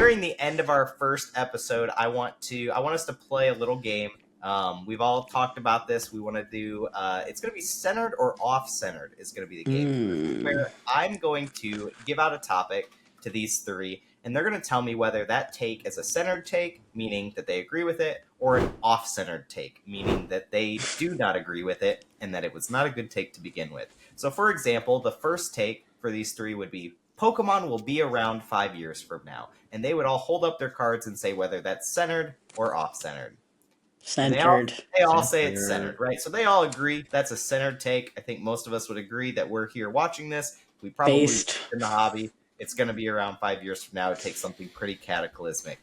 nearing the end of our first episode. I want us to play a little game. We've all talked about this. We want to do. It's going to be centered or off-centered. Is going to be the game where I'm going to give out a topic to these three, and they're going to tell me whether that take is a centered take, meaning that they agree with it, or an off-centered take, meaning that they do not agree with it and that it was not a good take to begin with. So, for example, the first take for these three would be Pokemon will be around 5 years from now, and they would all hold up their cards and say whether that's centered or off-centered. Centered. They all say it's centered, right? So they all agree that's a centered take. I think most of us would agree that we're here watching this. We probably in the hobby. It's going to be around 5 years from now. It takes something pretty cataclysmic.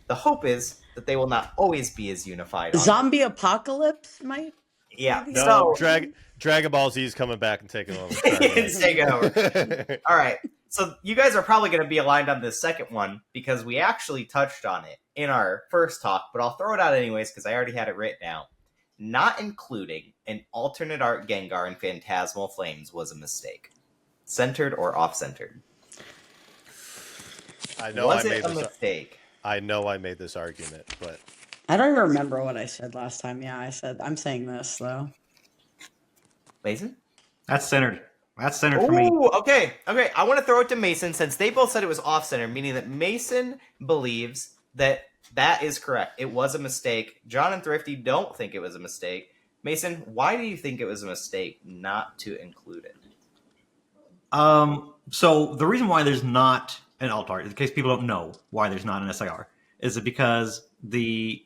The hope is that they will not always be as unified. Zombie apocalypse might. Yeah. No, Dragon Ball Z is coming back and taking over. It's taking over. All right. So you guys are probably going to be aligned on this second one because we actually touched on it in our first talk, but I'll throw it out anyways because I already had it written down. Not including an alternate art Gengar in Phantasmal Flames was a mistake. Centered or off-centered? I know was I made it a mistake? I know I made this argument, but I don't even remember what I said last time. Yeah, I said I'm saying this though. Mason? That's centered. That's centered for me. Okay. I want to throw it to Mason since they both said it was off-centered, meaning that Mason believes that is correct. It was a mistake. John and Thrifty don't think it was a mistake. Mason, why do you think it was a mistake not to include it? So the reason why there's not an alt art, in case people don't know why there's not an SIR, is it because the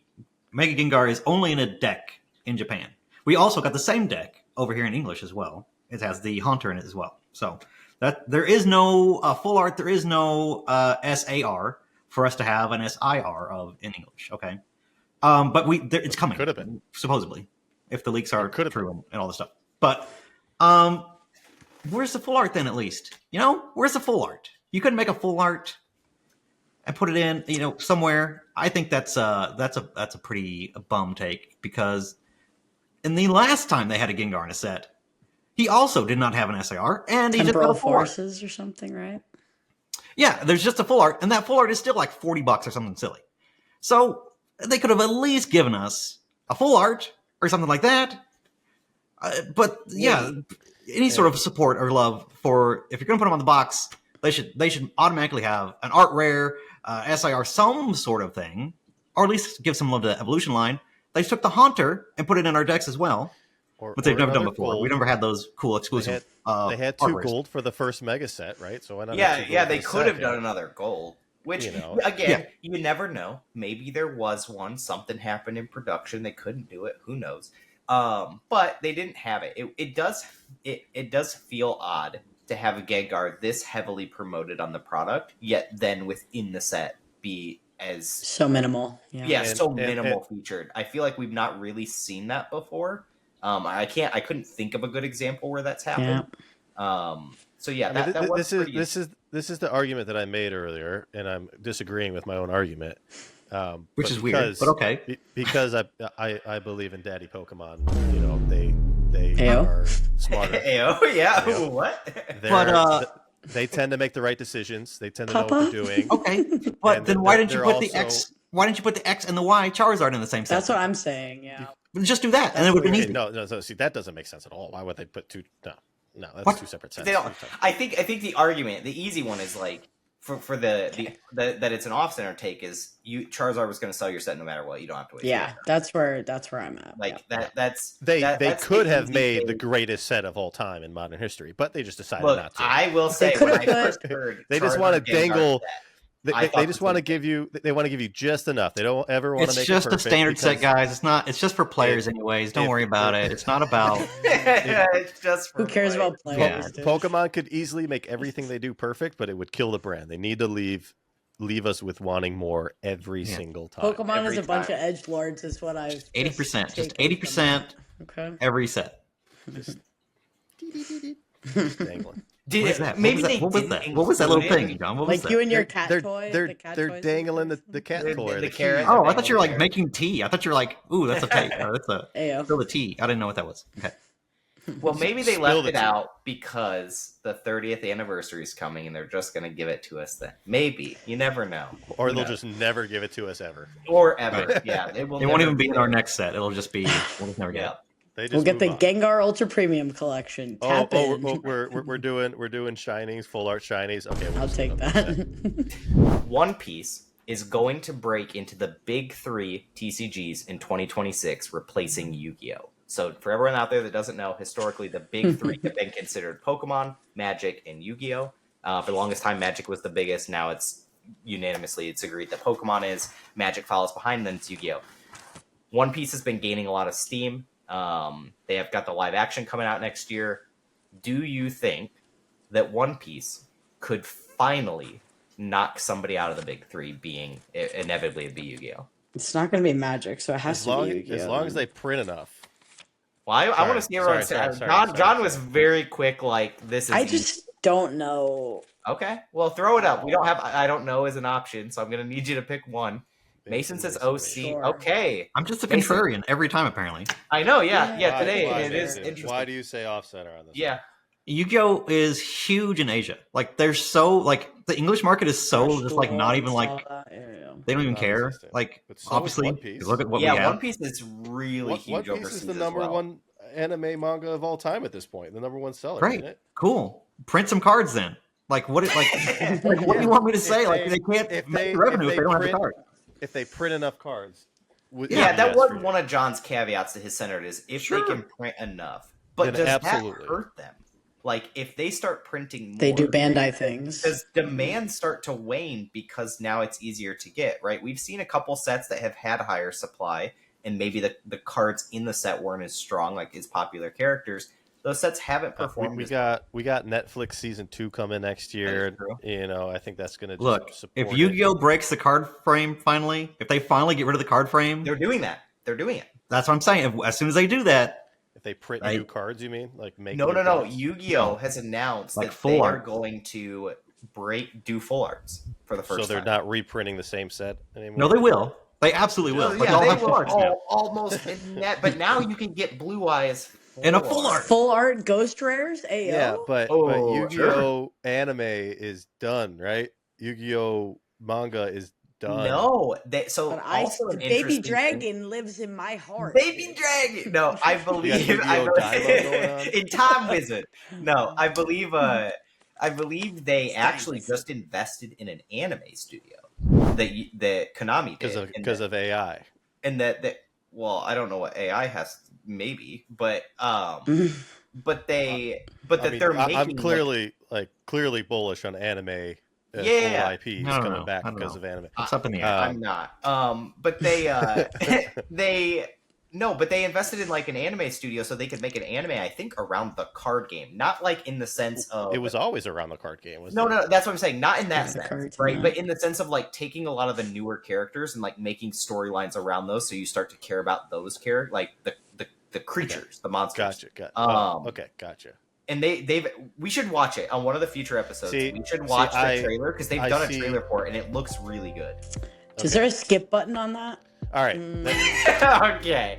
Mega Gengar is only in a deck in Japan. We also got the same deck over here in English as well. It has the Haunter in it as well. So that there is no full art. There is no SAR for us to have an SIR of in English. Okay, but it's coming. Could have been, supposedly, if the leaks are true and all this stuff. But where's the full art then? At least where's the full art? You couldn't make a full art and put it in somewhere. I think that's a pretty bum take because in the last time they had a Gengar in a set, he also did not have an SAR, and he just got a full forces art. Or something, right? Yeah, there's just a full art, and that full art is still like $40 or something silly. So they could have at least given us a full art or something like that. But yeah, any sort of support or love for if you're going to put them on the box, they should automatically have an art rare, SIR, some sort of thing, or at least give some love to the evolution line. They took the Haunter and put it in our decks as well. But they've never done before. We never had those cool exclusive. They had 2 gold for the first mega set, right? So why not? They could have done another gold. Which again, you never know. Maybe there was one. Something happened in production. They couldn't do it. Who knows? But they didn't have it. It does feel odd to have a Gengar this heavily promoted on the product, yet then within the set be as so minimal. Minimal featured. I feel like we've not really seen that before. I couldn't think of a good example where that's happened. This is the argument that I made earlier, and I'm disagreeing with my own argument. Which is weird, but okay. Because I believe in Daddy Pokemon. They are smarter. Ayo. What? They tend to make the right decisions. They tend to know what they're doing. Okay, but then why didn't you put the X? Why didn't you put the X and the Y Charizard in the same set? That's what I'm saying. Yeah. Just do that, and it would have been easy. No. See, that doesn't make sense at all. Why would they put 2? No, that's 2 separate sets. I think the argument, the easy one, is like for the that it's an off-center take is Charizard was going to sell your set no matter what. You don't have to wait. Yeah, that's where I'm at. Like they could have made the greatest set of all time in modern history, but they just decided not to. I will say when I first heard they just want to dangle. They just want to give you. They want to give you just enough. They don't ever want to make it perfect. It's just a standard set, guys. It's not. It's just for players, anyways. Don't worry about it. It's not about. It's just for who cares about players? Pokemon could easily make everything they do perfect, but it would kill the brand. They need to leave us with wanting more every single time. Pokemon is a bunch of edgelords, is what I've 80%. Just 80%. Okay. Every set. Just dangling. What was that? What was that little thing, John? What was like that? You and your cat toy? They're dangling the cat toy. The carrot. Oh, I thought you were like making tea. I thought you were like, ooh, that's a tea. That's a still a tea. I didn't know what that was. Okay. Well, maybe they Spill left the it tea. out because the 30th anniversary is coming and they're just going to give it to us then. Maybe. You never know. Or Who they'll knows? just never give it to us ever. Or ever. Yeah. It It won't never even be in our there. next set. It'll just be we'll just never get Yeah. it. They just We'll get the move on. Gengar Ultra Premium collection. Tap in. We're doing shinings, full art shinies. Okay, we'll I'll just take do them. that. One Piece is going to break into the big 3 TCGs in 2026, replacing Yu-Gi-Oh! So for everyone out there that doesn't know, historically the big 3 have been considered Pokemon, Magic, and Yu-Gi-Oh! For the longest time, Magic was the biggest. Now it's agreed that Pokemon is, Magic follows behind, and then it's Yu-Gi-Oh! One Piece has been gaining a lot of steam. They have got the live action coming out next year. Do you think that One Piece could finally knock somebody out of the big 3, being inevitably be Yu-Gi-Oh? It's not going to be Magic, so it has As to long be Yu-Gi-Oh! as long as they print enough. Well, I want to Sorry, see everyone sorry, say. sorry, John was sorry. very quick. Like this is. I just don't know. Okay. Well, throw it up. We don't have. I don't know as an option, so I'm gonna need you to pick one. Mason says OC. Sure. Okay. I'm just a Mason. contrarian every time, apparently. I know. Yeah. Yeah. Today Why, it is Mason? interesting. Why do you say off center on this? Yeah. Yu-Gi-Oh is huge in Asia. Like, they're so like the English market is so just like not even like they don't even care. Non-existent. Like, But so is obviously, One Piece. 'cause look at what we Yeah. have. One Piece is really huge One Piece overseas is the as number well. one anime manga of all time at this point. The number one seller. Great, Isn't it? cool. Print some cards then. Like, what? Like what do you want me to say? Like, they can't make revenue if they don't have the card. If they print enough cards. Yeah, that yes, was for you. one of John's caveats to his center is if they can print enough. But Then does absolutely. that hurt them? Like, if they start printing more, They do Bandai things. does demand start to wane because now it's easier to get, right? We've seen a couple sets that have had higher supply, and maybe the cards in the set weren't as strong, like as popular characters. Those sets haven't performed. We as well. got Netflix season 2 coming next year. true. You know, I think that's going to Look, support if it. Yu-Gi-Oh breaks the card frame finally, if they finally get rid of the card frame, They're doing that. They're doing it. that's what I'm saying. As soon as they do that, If they print Right. new cards, you mean? Like make No. new cards? Yu-Gi-Oh has announced Like that full they are art. going to do full arts for the first So they're time. not reprinting the same set anymore. no, they will. They absolutely will. Well, Like, yeah, they'll they have full will arts now. almost in that, but now you can get Blue Eyes In a full art. Full art Ghost Rares? Ayo? Yeah, but Oh, Yu-Gi-Oh anime is done, right? Yu-Gi-Oh manga is done. No, But also an Baby interesting Dragon thing- lives in my heart. Baby Dragon. No, I believe Yu-Gi-Oh Daima going on? in Time Wizard. No, I believe they actually just invested in an anime studio that Konami did Because of AI. and that well, I don't know what AI has, maybe, but that they're making. I'm clearly bullish on anime. Yeah. Full IPs I don't coming know. back I don't because know. of anime. It's up in the air. I'm not. But they but they invested in like an anime studio so they could make an anime, I think, around the card game. Not like in the sense of It was always around the card game, wasn't no, it? that's what I'm saying. Not in that The sense, cards, right? yeah. But in the sense of like taking a lot of the newer characters and like making storylines around those, so you start to care about those characters, like the creatures, the monsters. Gotcha. Okay, gotcha. And we should watch it on one of the future episodes. See- we should watch see, the trailer because they've I done a see- trailer for it and it looks really good. Is there a skip button on that? All right. Mm. Then- Okay.